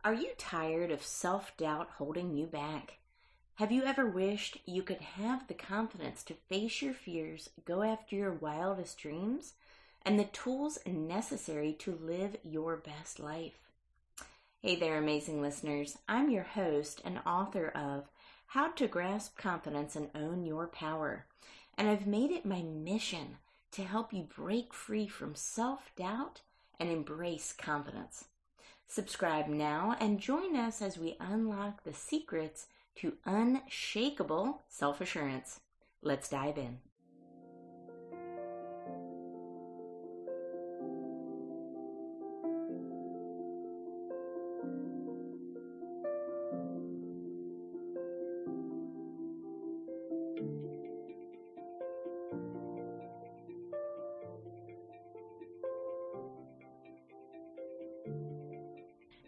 Are you tired of self-doubt holding you back? Have you ever wished you could have the confidence to face your fears, go after your wildest dreams, and the tools necessary to live your best life? Hey there, amazing listeners. I'm your host and author of How to Grasp Confidence and Own Your Power. And I've made it my mission to help you break free from self-doubt and embrace confidence. Subscribe now and join us as we unlock the secrets to unshakable self-assurance. Let's dive in.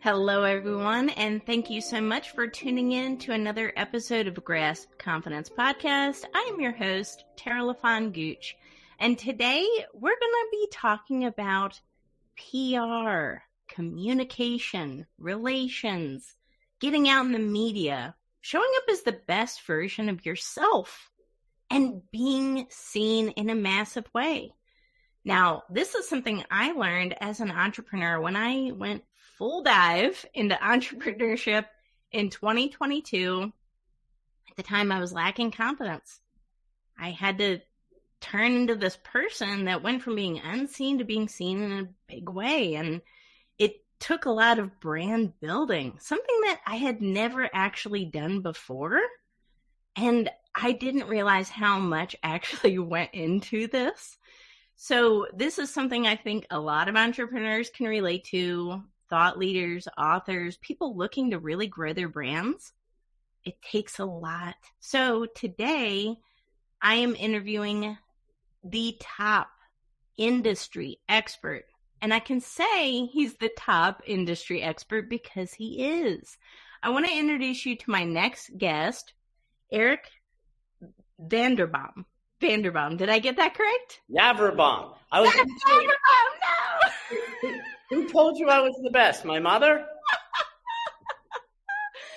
Hello, everyone, and thank you so much for tuning in to another episode of Grasp Confidence Podcast. I am your host, Tara LaFawn Gooch, and today we're going to be talking about PR, communication, relations, getting out in the media, showing up as the best version of yourself, and being seen in a massive way. Now, this is something I learned as an entrepreneur when I went full dive into entrepreneurship in 2022. At the time, I was lacking confidence. I had to turn into this person that went from being unseen to being seen in a big way. And it took a lot of brand building, something that I had never actually done before. And I didn't realize how much actually went into this. So this is something I think a lot of entrepreneurs can relate to. Thought leaders, authors, people looking to really grow their brands. It takes a lot. So today I am interviewing the top industry expert. And I can say he's the top industry expert because he is. I want to introduce you to my next guest, Eric Yaverbaum. Did I get that correct? Yaverbaum. Yaverbaum, no! Who told you I was the best? My mother?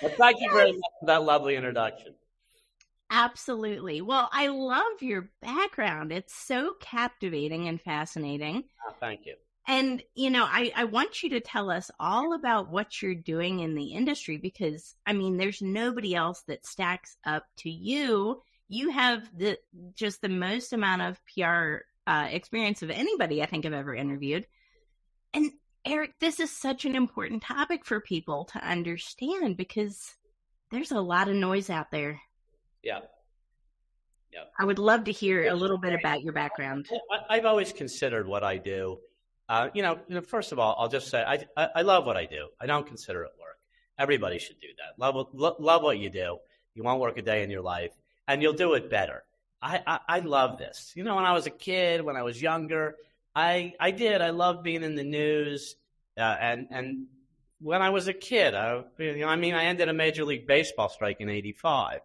Well, thank you very much for that lovely introduction. Absolutely. Well, I love your background. It's so captivating and fascinating. Oh, thank you. And, I want you to tell us all about what you're doing in the industry because, there's nobody else that stacks up to you. You have just the most amount of PR experience of anybody I think I've ever interviewed. And Eric, this is such an important topic for people to understand because there's a lot of noise out there. Yeah. I would love to hear a little bit about your background. I've always considered what I do. First of all, I'll just say I love what I do. I don't consider it work. Everybody should do that. Love what you do. You won't work a day in your life, and you'll do it better. I love this. When I was a kid, when I was younger, I loved being in the news, and when I was a kid, I ended a Major League Baseball strike in '85.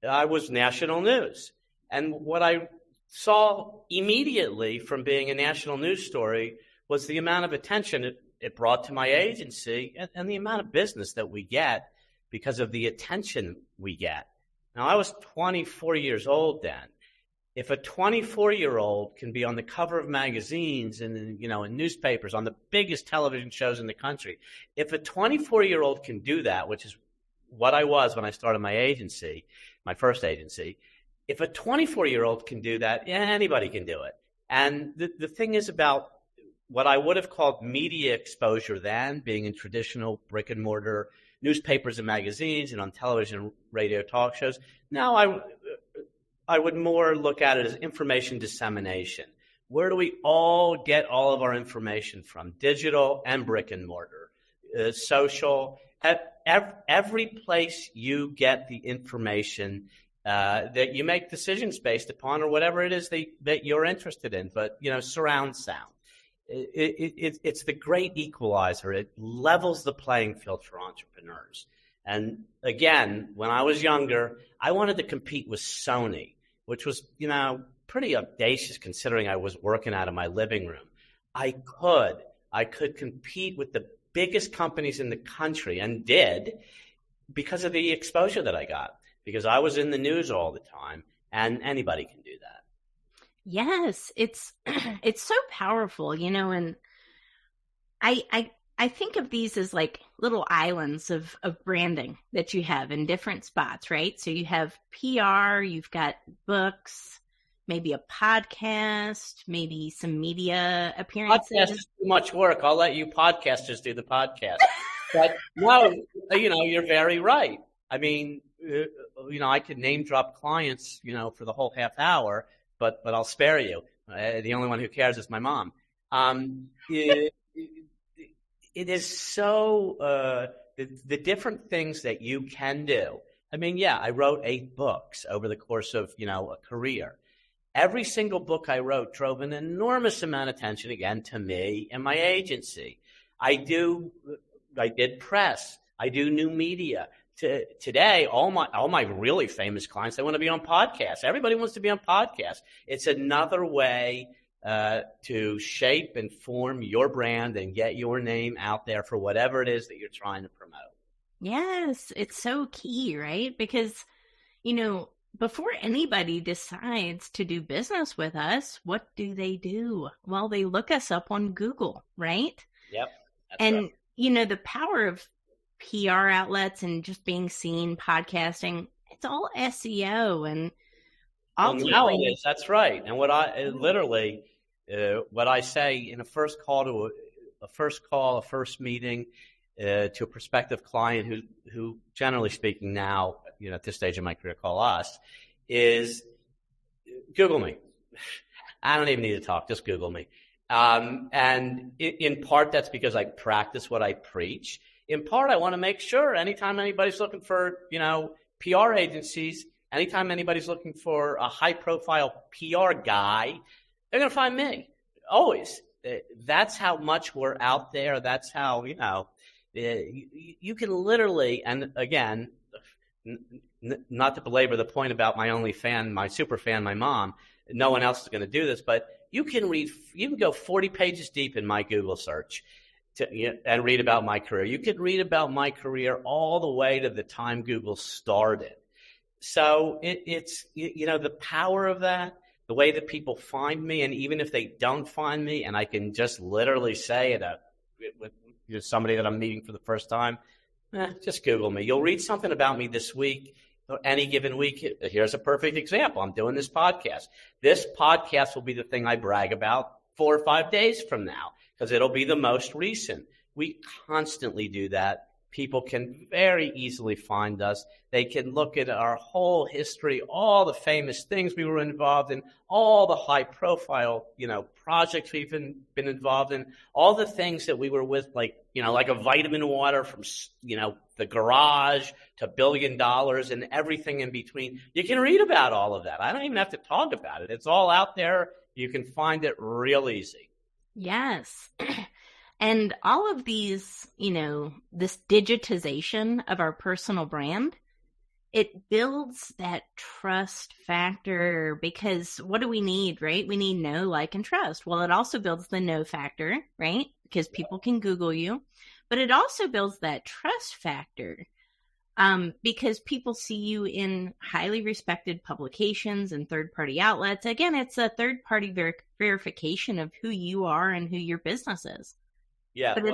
I was national news, and what I saw immediately from being a national news story was the amount of attention it brought to my agency and the amount of business that we get because of the attention we get. Now, I was 24 years old then. If a 24-year-old can be on the cover of magazines and in newspapers, on the biggest television shows in the country, if a 24-year-old can do that, which is what I was when I started my agency, my first agency, if a 24-year-old can do that, anybody can do it. And the thing is about what I would have called media exposure then, being in traditional brick and mortar newspapers and magazines and on television, radio, talk shows. Now I would more look at it as information dissemination. Where do we all get all of our information from? Digital and brick and mortar, social. Every place you get the information that you make decisions based upon, or whatever it is that you're interested in. But surround sound. It's the great equalizer. It levels the playing field for entrepreneurs. And again, when I was younger, I wanted to compete with Sony, which was, pretty audacious considering I was working out of my living room. I could compete with the biggest companies in the country, and did, because of the exposure that I got, because I was in the news all the time, and anybody can do that. Yes, it's so powerful, and I think of these as like little islands of branding that you have in different spots, right? So you have PR, you've got books, maybe a podcast, maybe some media appearances. Podcast is too much work. I'll let you podcasters do the podcast. But no, you're very right. I mean, I could name drop clients, for the whole half hour, but I'll spare you. The only one who cares is my mom. It is so the different things that you can do. I mean, yeah, I wrote 8 books over the course of, a career. Every single book I wrote drove an enormous amount of attention, again, to me and my agency. I did press. I do new media. Today, all my really famous clients, they want to be on podcasts. Everybody wants to be on podcasts. It's another way to shape and form your brand and get your name out there for whatever it is that you're trying to promote. Yes, it's so key, right? Because, before anybody decides to do business with us, what do? Well, they look us up on Google, right? Yep. And, right. The power of PR outlets and just being seen, podcasting, it's all SEO. And ultimately, now it is. That's right. And what I say in a first meeting to a prospective client who generally speaking now, at this stage of my career, call us, is Google me. I don't even need to talk. Just Google me. And in part, that's because I practice what I preach. In part, I want to make sure anytime anybody's looking for, PR agencies, anytime anybody's looking for a high-profile PR guy, they're going to find me. Always. That's how much we're out there. That's how, you can literally, and again, not to belabor the point about my only fan, my super fan, my mom, no one else is going to do this, but you can go 40 pages deep in my Google search and read about my career. You could read about my career all the way to the time Google started. So it's the power of that, the way that people find me, and even if they don't find me, and I can just literally say it with somebody that I'm meeting for the first time, just Google me. You'll read something about me this week, or any given week. Here's a perfect example. I'm doing this podcast. This podcast will be the thing I brag about 4 or 5 days from now, because it'll be the most recent. We constantly do that. People can very easily find us. They can look at our whole history, all the famous things we were involved in, all the high-profile, projects we've been involved in, all the things that we were with, like a vitamin water from, the garage to $1 billion and everything in between. You can read about all of that. I don't even have to talk about it. It's all out there. You can find it real easy. Yes. And all of these, this digitization of our personal brand, it builds that trust factor, because what do we need, right? We need know, like, and trust. Well, it also builds the know factor, right? Because people can Google you, but it also builds that trust factor because people see you in highly respected publications and third-party outlets. Again, it's a third-party verification of who you are and who your business is. Yeah, but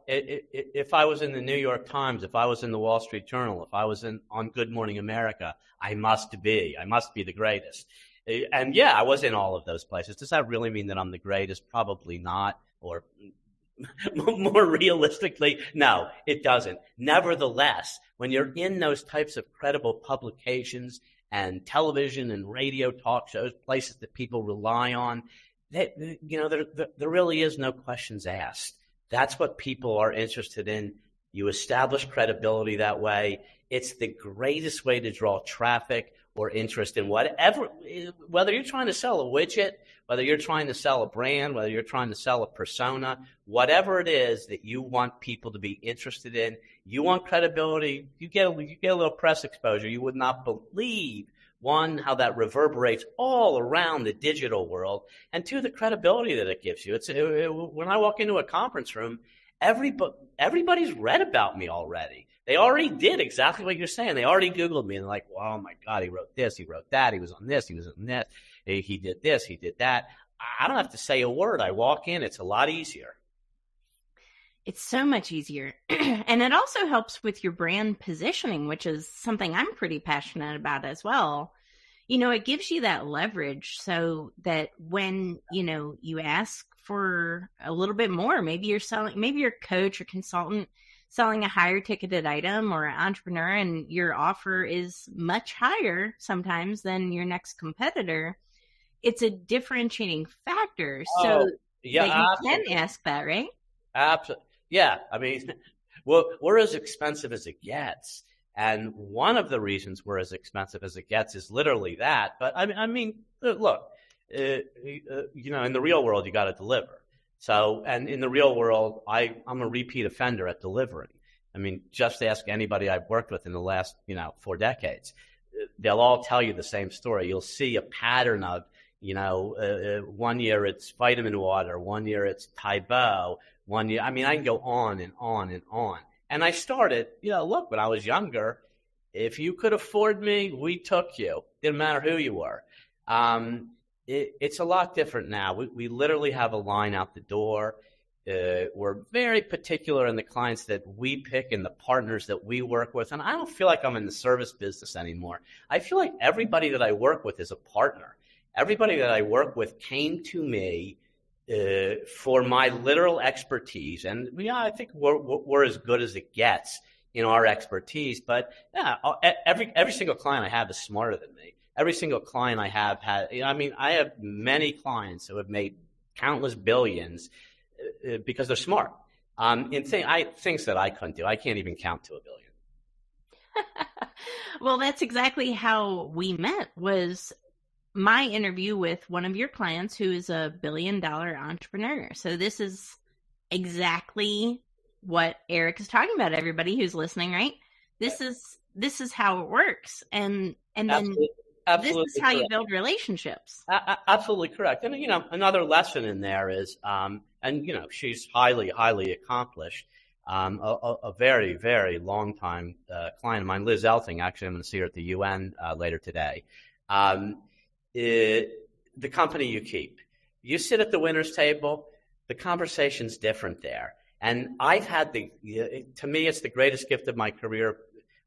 if I was in the New York Times, if I was in the Wall Street Journal, if I was on Good Morning America, I must be the greatest. And yeah, I was in all of those places. Does that really mean that I'm the greatest? Probably not. Or more realistically, no, it doesn't. Nevertheless, when you're in those types of credible publications and television and radio talk shows, places that people rely on, there really is no questions asked. That's what people are interested in. You establish credibility that way. It's the greatest way to draw traffic or interest in whatever, whether you're trying to sell a widget, whether you're trying to sell a brand, whether you're trying to sell a persona, whatever it is that you want people to be interested in, you want credibility, you get a little press exposure. You would not believe, one, how that reverberates all around the digital world, and two, the credibility that it gives you. When I walk into a conference room everybody's read about me already. They already did exactly what you're saying. They already Googled me and they're like, well, oh my God, he wrote this, he wrote that, he was on this, he was on this, he did this, he did that. I don't have to say a word. I walk in, it's a lot easier. It's so much easier. And it also helps with your brand positioning, which is something I'm pretty passionate about as well. It gives you that leverage so that when, you ask for a little bit more, maybe you're a coach or consultant selling a higher ticketed item or an entrepreneur, and your offer is much higher sometimes than your next competitor. It's a differentiating factor. So that you can ask that, right? Absolutely. Yeah. I mean, we're as expensive as it gets. And one of the reasons we're as expensive as it gets is literally that. But I mean, look, in the real world, you got to deliver. So, and in the real world, I'm a repeat offender at delivering. I mean, just ask anybody I've worked with in the last, 4 decades. They'll all tell you the same story. You'll see a pattern of, 1 year it's vitamin water, 1 year it's Tybo, 1 year. I mean, I can go on and on and on. And I started, look, when I was younger, if you could afford me, we took you. Didn't matter who you were. It's a lot different now. We literally have a line out the door. We're very particular in the clients that we pick and the partners that we work with. And I don't feel like I'm in the service business anymore. I feel like everybody that I work with is a partner. Everybody that I work with came to me for my literal expertise. And I think we're as good as it gets in our expertise. But every single client I have is smarter than me. Every single client I have I have many clients who have made countless billions because they're smart. In things that I couldn't do. I can't even count to 1 billion. Well, that's exactly how we met, was my interview with one of your clients who is a $1 billion entrepreneur. So this is exactly what Eric is talking about, everybody who's listening, right? This is how it works. And then Absolutely this is how correct. you build relationships. Absolutely correct. And, another lesson in there is, she's highly, highly accomplished. A very, very long time client of mine, Liz Elting. Actually, I'm going to see her at the UN later today. The company you keep. You sit at the winner's table, the conversation's different there. And I've had to me, it's the greatest gift of my career.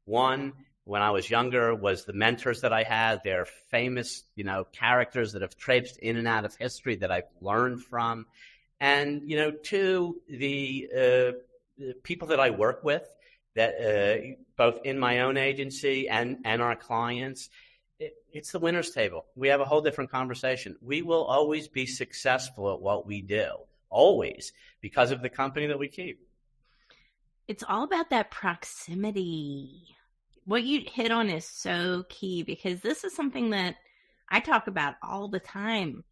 One, when I was younger, was the mentors that I had. They're famous, characters that have traipsed in and out of history that I've learned from. And, two, the people that I work with, that both in my own agency and our clients, it's the winner's table. We have a whole different conversation. We will always be successful at what we do, always, because of the company that we keep. It's all about that proximity. What you hit on is so key, because this is something that I talk about all the time.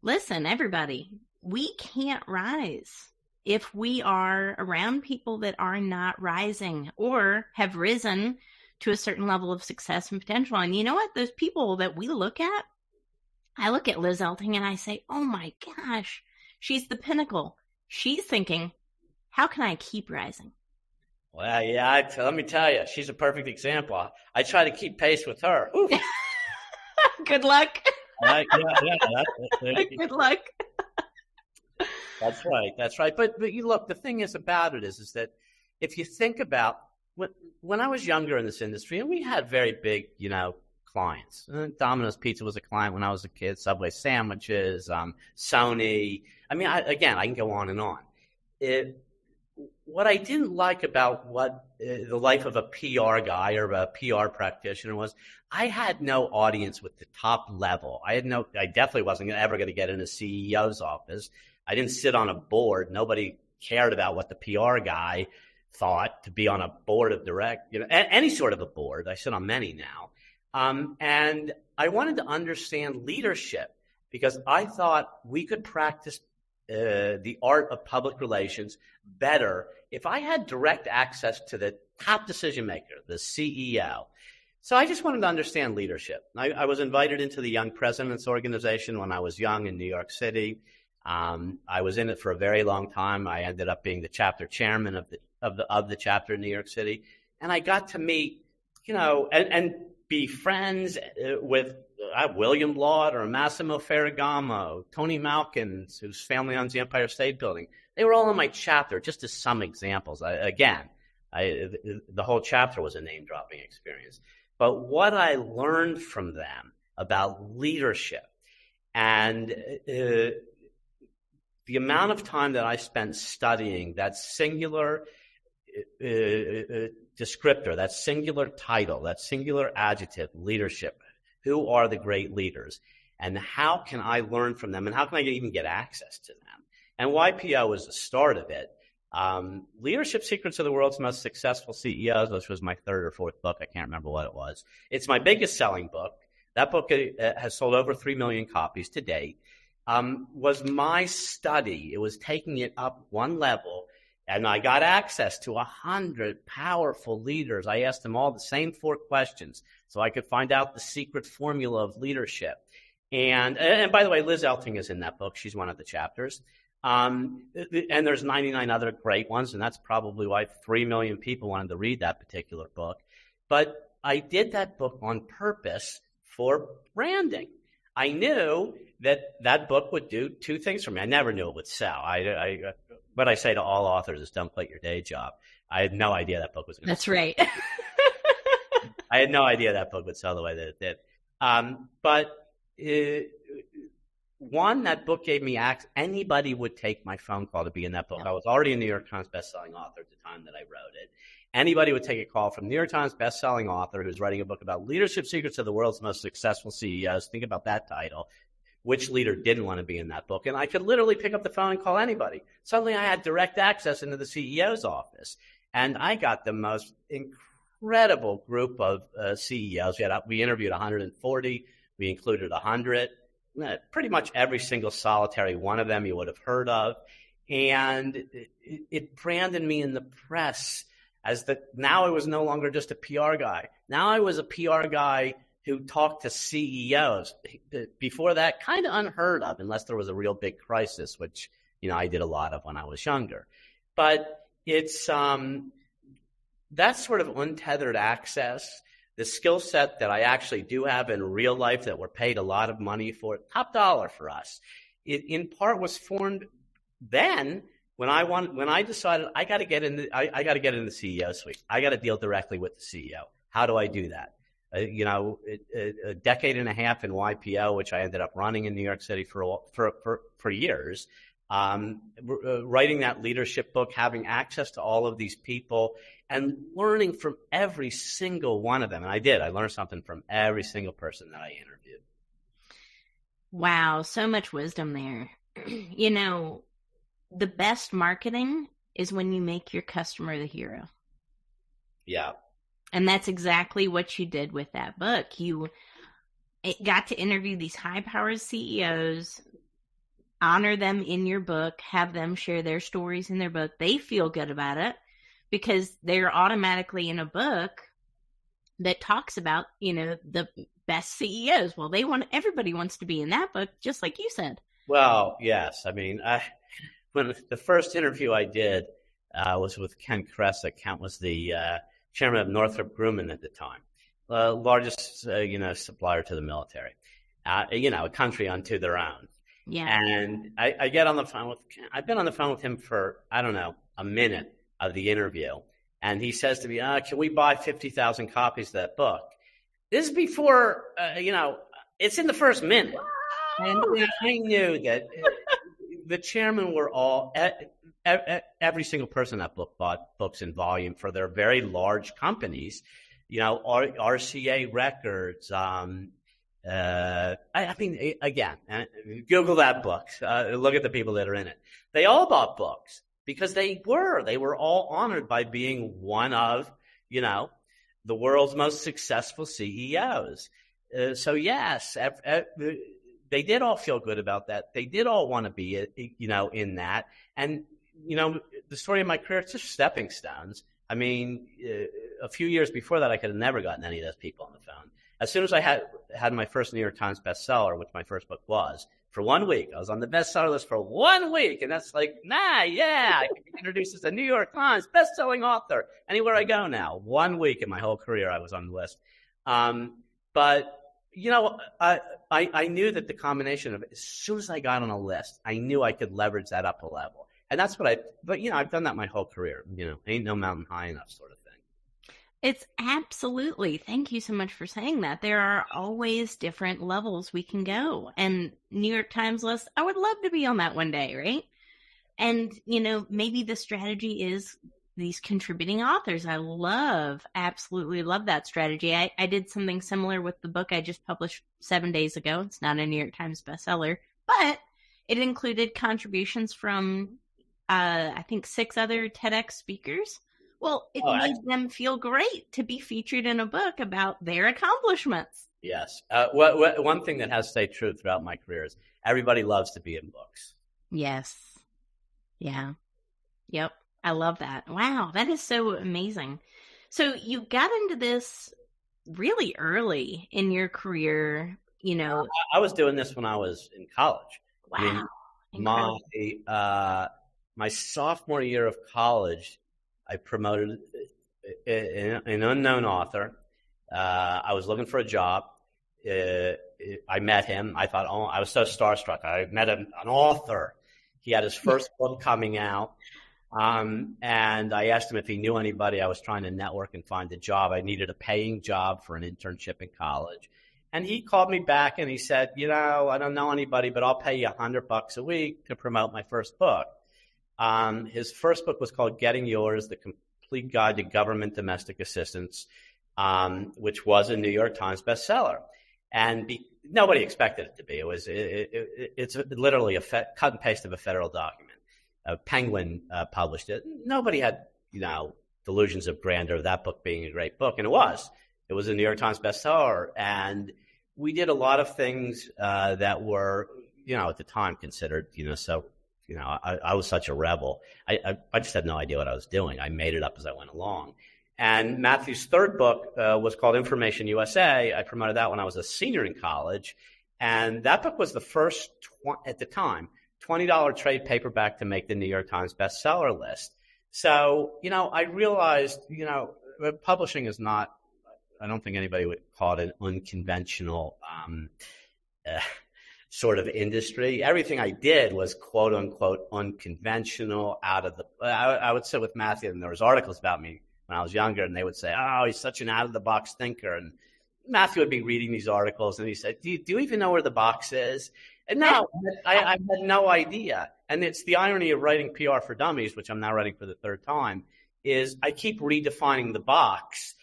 Listen, everybody, we can't rise if we are around people that are not rising or have risen to a certain level of success and potential. And you know what? Those people that we look at, I look at Liz Elting and I say, oh my gosh, she's the pinnacle. She's thinking, how can I keep rising? Well, yeah, let me tell you, she's a perfect example. I try to keep pace with her. Good luck. Good luck. That's right. But you look, the thing is about it is that if you think about when I was younger in this industry, and we had very big, clients. Domino's Pizza was a client when I was a kid. Subway sandwiches, Sony. I mean, I can go on and on. What I didn't like about the life of a PR guy or a PR practitioner was I had no audience with the top level. I definitely wasn't ever going to get in a CEO's office. I didn't sit on a board. Nobody cared about what the PR guy thought to be on a board of any sort of a board. I sit on many now. And I wanted to understand leadership because I thought we could practice the art of public relations better if I had direct access to the top decision maker, the CEO. So I just wanted to understand leadership. I was invited into the Young Presidents Organization when I was young in New York City. I was in it for a very long time. I ended up being the chapter chairman of the chapter in New York City, and I got to meet, and be friends with William Lauder, Massimo Ferragamo, Tony Malkins, whose family owns the Empire State Building. They were all in my chapter, just as some examples. The whole chapter was a name-dropping experience. But what I learned from them about leadership and the amount of time that I spent studying that singular descriptor, that singular title, that singular adjective, leadership. Who are the great leaders? And how can I learn from them? And how can I even get access to them? And YPO was the start of it. Leadership Secrets of the World's Most Successful CEOs, which was my third or fourth book. I can't remember what it was. It's my biggest selling book. That book has sold over 3 million copies to date. Was my study. It was taking it up one level. And I got access to 100 powerful leaders. I asked them all the same 4 questions so I could find out the secret formula of leadership. And by the way, Liz Elting is in that book. She's one of the chapters. And there's 99 other great ones, and that's probably why 3 million people wanted to read that particular book. But I did that book on purpose for branding. I knew that book would do 2 things for me. I never knew it would sell. What I say to all authors is don't quit your day job. I had no idea that book was going to That's right. I had no idea that book would sell the way that it did. One, that book gave me access. Anybody would take my phone call to be in that book. I was already a New York Times bestselling author at the time that I wrote it. Anybody would take a call from New York Times bestselling author who's writing a book about leadership secrets of the world's most successful CEOs. Think about that title. Which leader didn't want to be in that book? And I could literally pick up the phone and call anybody. Suddenly I had direct access into the CEO's office. And I got the most incredible group of CEOs. We interviewed 140. We included 100. Pretty much every single solitary one of them you would have heard of. And it branded me in the press as now I was no longer just a PR guy. Now I was a PR guy who talked to CEOs. Before that, kind of unheard of, unless there was a real big crisis, which, I did a lot of when I was younger. But it's that sort of untethered access, the skill set that I actually do have in real life that we're paid a lot of money for, top dollar for us. It in part was formed then when I decided I got to get in the CEO suite. I got to deal directly with the CEO. How do I do that? A decade and a half in YPO, which I ended up running in New York City for years, writing that leadership book, having access to all of these people, and learning from every single one of them. And I did. I learned something from every single person that I interviewed. Wow, so much wisdom there. The best marketing is when you make your customer the hero. Yeah. And that's exactly what you did with that book. You got to interview these high-powered CEOs, honor them in your book, have them share their stories in their book. They feel good about it because they're automatically in a book that talks about, the best CEOs. Well, everybody wants to be in that book, just like you said. Well, yes. I mean, when the first interview I did was with Ken Kressa. Ken was the chairman of Northrop Grumman at the time, largest, supplier to the military, a country unto their own. Yeah. And I get on the phone with Ken. I've been on the phone with him for, a minute of the interview. And he says to me, can we buy 50,000 copies of that book? This is before, it's in the first minute. And I knew that the chairman were all, every single person in that book bought books in volume for their very large companies, RCA Records. Again, Google that book. Look at the people that are in it. They all bought books because they were all honored by being one of, the world's most successful CEOs. So yes, they did all feel good about that. They did all want to be, in that. And, the story of my career, it's just stepping stones. I mean, a few years before that, I could have never gotten any of those people on the phone. As soon as I had my first New York Times bestseller, which my first book was, for 1 week, I was on the bestseller list for 1 week. And that's like, I can be introduced as a New York Times bestselling author anywhere I go now. 1 week in my whole career, I was on the list. But I knew that the combination of, as soon as I got on a list, I knew I could leverage that up a level. And that's what I've done that my whole career. Ain't no mountain high enough sort of thing. It's absolutely. Thank you so much for saying that. There are always different levels we can go. And New York Times list, I would love to be on that one day, right? And, maybe the strategy is these contributing authors. I absolutely love that strategy. I did something similar with the book I just published 7 days ago. It's not a New York Times bestseller, but it included contributions from, I think, 6 other TEDx speakers. Well, it made them feel great to be featured in a book about their accomplishments. Yes. One thing that has stayed true throughout my career is everybody loves to be in books. Yes. Yeah. Yep. I love that. Wow. That is so amazing. So you got into this really early in your career, I was doing this when I was in college. Wow. My sophomore year of college, I promoted an unknown author. I was looking for a job. I met him. I thought, I was so starstruck. I met an author. He had his first book coming out. And I asked him if he knew anybody. I was trying to network and find a job. I needed a paying job for an internship in college. And he called me back and he said, I don't know anybody, but I'll pay you $100 a week to promote my first book. His first book was called Getting Yours, The Complete Guide to Government Domestic Assistance, which was a New York Times bestseller. And nobody expected it to be. It's literally a cut and paste of a federal document. Penguin published it. Nobody had, delusions of grandeur of that book being a great book. And it was. It was a New York Times bestseller. And we did a lot of things that were, at the time considered, I was such a rebel. I just had no idea what I was doing. I made it up as I went along. And Matthew's third book was called Information USA. I promoted that when I was a senior in college. And that book was the first, at the time, $20 trade paperback to make the New York Times bestseller list. So, I realized, publishing is not, I don't think anybody would call it an unconventional sort of industry. Everything I did was quote unquote unconventional, I would sit with Matthew and there was articles about me when I was younger and they would say, he's such an out of the box thinker. And Matthew would be reading these articles and he said, do you even know where the box is? And no, I had no idea. And it's the irony of writing PR for Dummies, which I'm now writing for the third time, is I keep redefining the box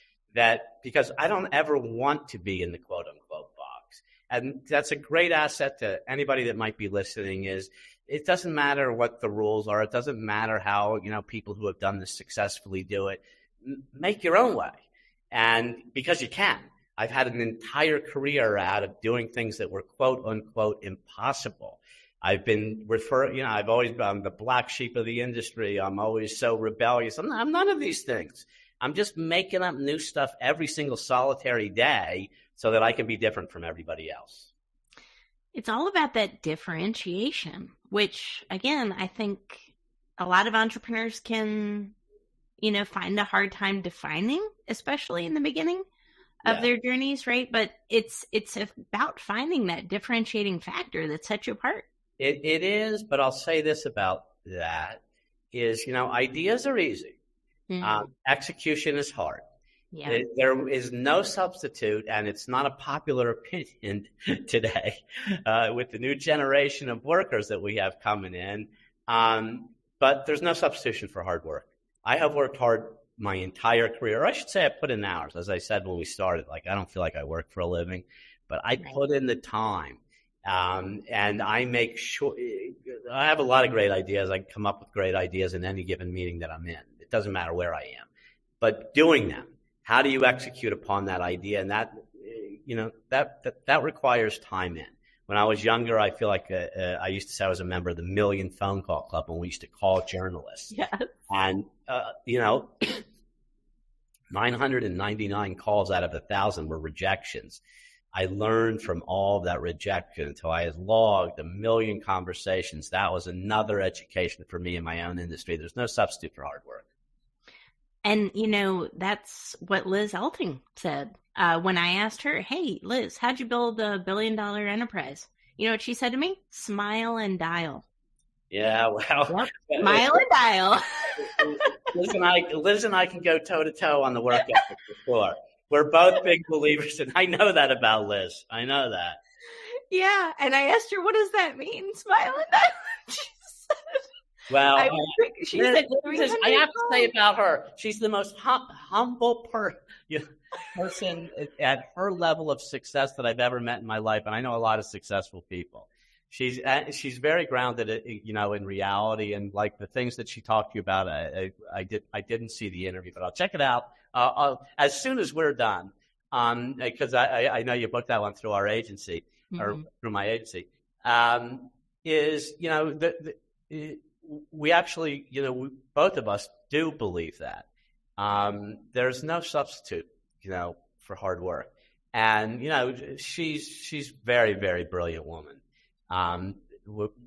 because I don't ever want to be in the quote unquote box. And that's a great asset to anybody that might be listening is it doesn't matter what the rules are. It doesn't matter how, people who have done this successfully do it. Make your own way. And because you can. I've had an entire career out of doing things that were quote unquote impossible. I've been I've always been the black sheep of the industry. I'm always so rebellious. I'm none of these things. I'm just making up new stuff every single solitary day so that I can be different from everybody else. It's all about that differentiation, which again, I think a lot of entrepreneurs can, find a hard time defining, especially in the beginning of their journeys, right? But it's about finding that differentiating factor that sets you apart. It is, but I'll say this about that is, ideas are easy. Mm-hmm. Execution is hard. Yeah. There is no substitute, and it's not a popular opinion today with the new generation of workers that we have coming in. But there's no substitution for hard work. I have worked hard my entire career, or I should say I put in hours. As I said when we started, I don't feel like I work for a living, but I put in the time. And I make sure I have a lot of great ideas. I come up with great ideas in any given meeting that I'm in. It doesn't matter where I am, but doing them, how do you execute upon that idea? And that, that requires time in. When I was younger, I feel like I used to say I was a member of the Million Phone Call Club when we used to call journalists. Yes. And, 999 calls out of 1,000 were rejections. I learned from all of that rejection until I had logged 1 million conversations. That was another education for me in my own industry. There's no substitute for hard work. And, that's what Liz Elting said. When I asked her, hey, Liz, how'd you build $1 billion enterprise? You know what she said to me? Smile and dial. Yeah, well. Yep. Smile and dial. Liz and I can go toe-to-toe on the work ethic for sure. We're both big believers, and I know that about Liz. I know that. Yeah, and I asked her, what does that mean, smile and dial? She said, well, she said, I have to say about her, she's the most humble person at her level of success that I've ever met in my life, and I know a lot of successful people. She's very grounded, in reality, and like the things that she talked to you about. I didn't see the interview, but I'll check it out as soon as we're done, because I know you booked that one through our agency or through my agency. We actually, both of us do believe that there's no substitute, for hard work, and she's very, very brilliant woman.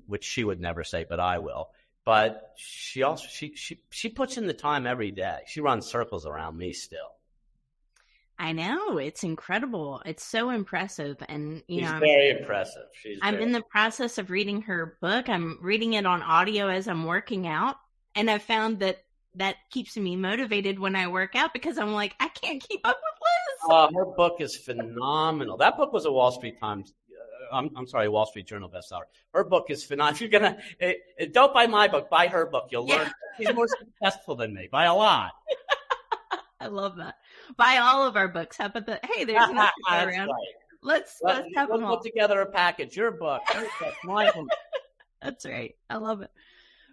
Which she would never say, but I will. But she also she puts in the time every day. She runs circles around me still. I know, it's incredible. It's so impressive, and she's very impressive. I'm in the process of reading her book. I'm reading it on audio as I'm working out, and I found that keeps me motivated when I work out because I'm like, I can't keep up with Liz. Her book is phenomenal. That book was a Wall Street Journal bestseller. Her book is phenomenal. If you're gonna don't buy my book, buy her book. You'll learn she's more successful than me by a lot. I love that. Buy all of our books. How about that? Hey, there's nothing around. Right. Let's have them all. Put together a package. Your book, my book. That's right. I love it.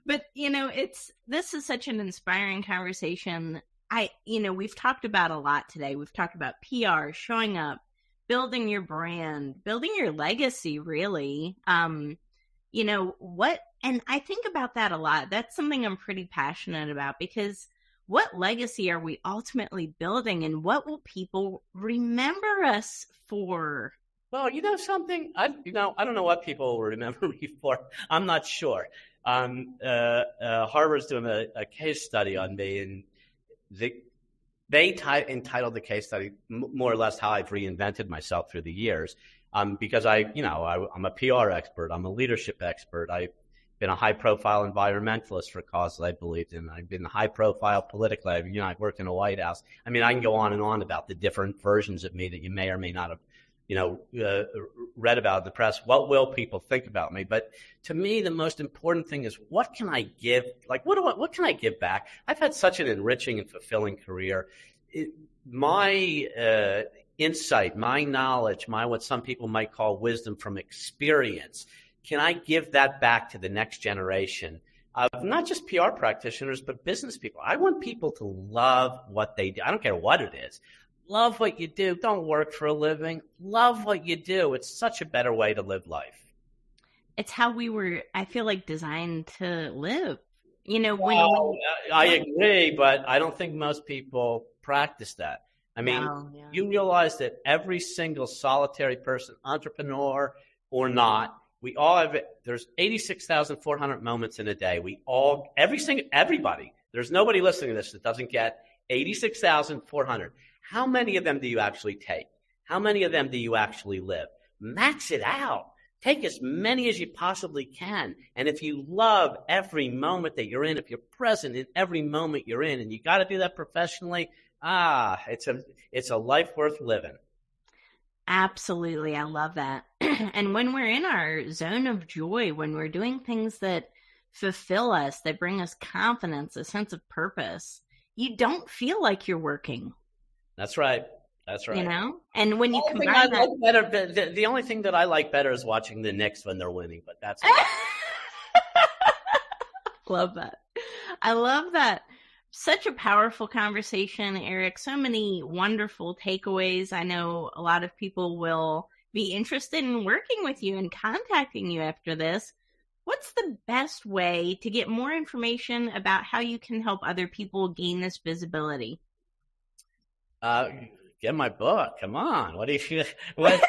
But this is such an inspiring conversation. We've talked about a lot today. We've talked about PR, showing up, building your brand, building your legacy, really. And I think about that a lot. That's something I'm pretty passionate about, because what legacy are we ultimately building, and what will people remember us for? Well, something, I don't know what people will remember me for. I'm not sure. Harvard's doing a case study on me, and they entitled the case study more or less how I've reinvented myself through the years, because I'm a PR expert, I'm a leadership expert, I've been a high-profile environmentalist for causes I believed in, I've been high-profile politically, I've worked in the White House. I mean, I can go on and on about the different versions of me that you may or may not have read about in the press. What will people think about me? But to me, the most important thing is, what can I give? Like, what can I give back? I've had such an enriching and fulfilling career. My insight, my knowledge, what some people might call wisdom from experience, can I give that back to the next generation of not just PR practitioners, but business people? I want people to love what they do. I don't care what it is. Love what you do. Don't work for a living. Love what you do. It's such a better way to live life. It's how we were, I feel like, designed to live. I agree, but I don't think most people practice that. I mean, You realize that every single solitary person, entrepreneur or not, we all have it. There's 86,400 moments in a day. Everybody, there's nobody listening to this that doesn't get 86,400. How many of them do you actually take? How many of them do you actually live? Max it out. Take as many as you possibly can. And if you love every moment that you're in, if you're present in every moment you're in, and you got to do that professionally, it's a life worth living. Absolutely. I love that. And when we're in our zone of joy, when we're doing things that fulfill us, that bring us confidence, a sense of purpose, you don't feel like you're working. That's right. And when you combine that, the only thing that I like better is watching the Knicks when they're winning, but that's Love that. I love that. Such a powerful conversation, Eric. So many wonderful takeaways. I know a lot of people will be interested in working with you and contacting you after this. What's the best way to get more information about how you can help other people gain this visibility? Get my book. Come on. What do you? What?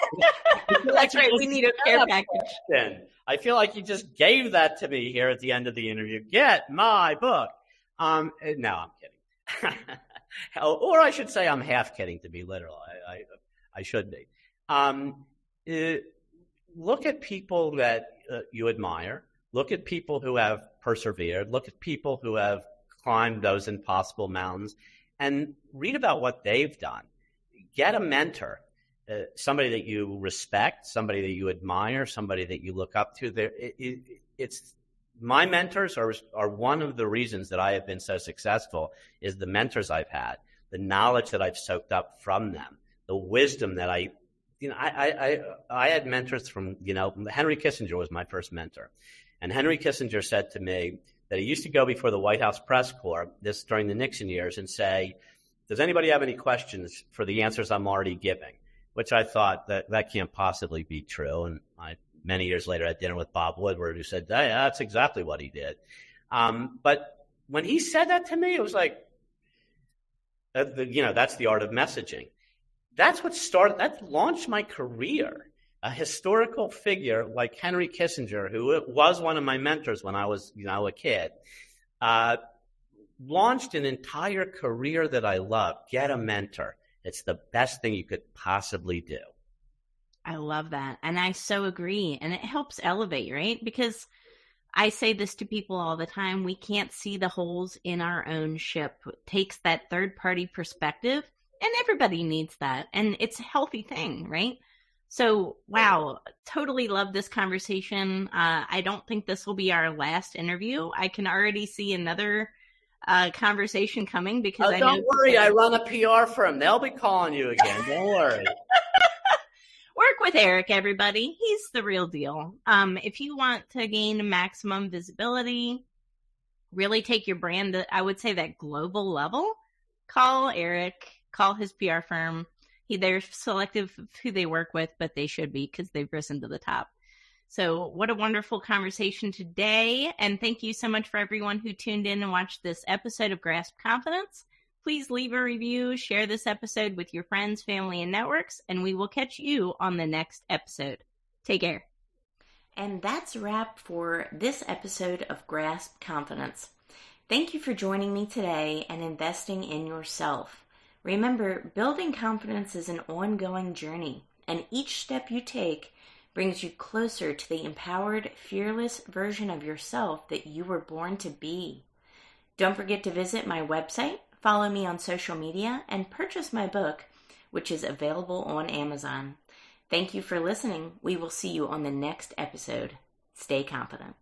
That's right. We need a care package. I feel like you just gave that to me here at the end of the interview. Get my book. No, I'm kidding. Or I should say I'm half kidding, to be literal. I should be. Look at people that you admire. Look at people who have persevered. Look at people who have climbed those impossible mountains and read about what they've done. Get a mentor, somebody that you respect, somebody that you admire, somebody that you look up to. It's my mentors are one of the reasons that I have been so successful is the mentors I've had, the knowledge that I've soaked up from them, the wisdom that I had mentors from, Henry Kissinger was my first mentor. And Henry Kissinger said to me that he used to go before the White House press corps, this during the Nixon years, and say, does anybody have any questions for the answers I'm already giving? Which I thought that can't possibly be true. And many years later, I had dinner with Bob Woodward, who said, hey, that's exactly what he did. But when he said that to me, it was like, that's the art of messaging. That launched my career. A historical figure like Henry Kissinger, who was one of my mentors when I was, a kid, launched an entire career that I love. Get a mentor. It's the best thing you could possibly do. I love that. And I so agree. And it helps elevate, right? Because I say this to people all the time. We can't see the holes in our own ship. It takes that third-party perspective, and everybody needs that. And it's a healthy thing, right? So, wow, totally love this conversation. I don't think this will be our last interview. I can already see another conversation coming because I know. Don't worry, I run a PR firm. They'll be calling you again. Don't worry. Work with Eric, everybody. He's the real deal. If you want to gain maximum visibility, really take your brand to, I would say, that global level, call Eric, call his PR firm. They're selective of who they work with, but they should be because they've risen to the top. So what a wonderful conversation today. And thank you so much for everyone who tuned in and watched this episode of Grasp Confidence. Please leave a review, share this episode with your friends, family, and networks, and we will catch you on the next episode. Take care. And that's a wrap for this episode of Grasp Confidence. Thank you for joining me today and investing in yourself. Remember, building confidence is an ongoing journey, and each step you take brings you closer to the empowered, fearless version of yourself that you were born to be. Don't forget to visit my website, follow me on social media, and purchase my book, which is available on Amazon. Thank you for listening. We will see you on the next episode. Stay confident.